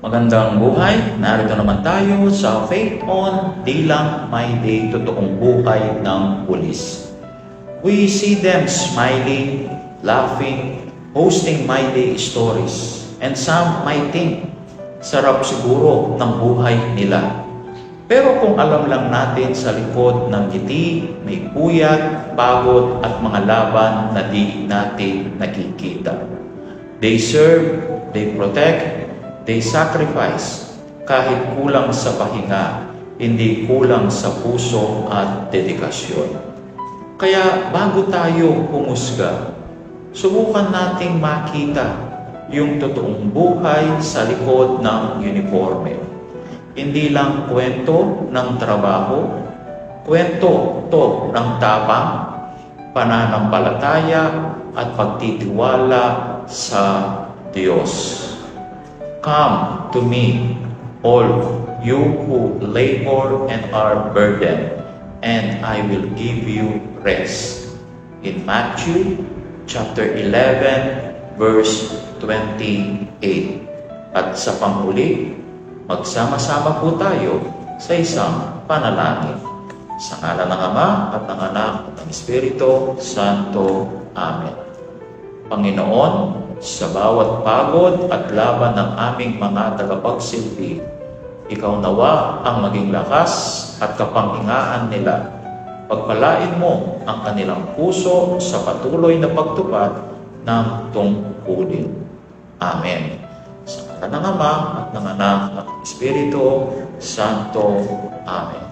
Magandang buhay, narito naman tayo sa Faith On Di Lang My Day, totoong buhay ng pulis. We see them smiling, laughing, posting My Day stories. And some might think, sarap siguro ng buhay nila. Pero kung alam lang natin sa likod ng ngiti, may puyat, pagod at mga laban na di natin nakikita. They serve, they protect, they sacrifice, kahit kulang sa pahinga, hindi kulang sa puso at dedikasyon. Kaya bago tayo humusga, subukan nating makita yung totoong buhay sa likod ng uniforme. Hindi lang kwento ng trabaho, kwento to ng tapang, pananampalataya at pagtitiwala sa Diyos. Come to me, all you who labor and are burdened, and I will give you rest. In Matthew chapter 11, verse 28. At sa panghuli, magsama-sama po tayo sa isang panalangin. Sa ngalan ng Ama at ng Anak at ng Espiritu Santo. Amen. Panginoon, sa bawat pagod at laban ng aming mga tagapagsilbi, Ikaw nawa ang maging lakas at kapanghingaan nila. Pagpalain mo ang kanilang puso sa patuloy na pagtupad ng tungkulin. Amen. Sa ngalan ng Ama at ng Anak at ng Espiritu Santo. Amen.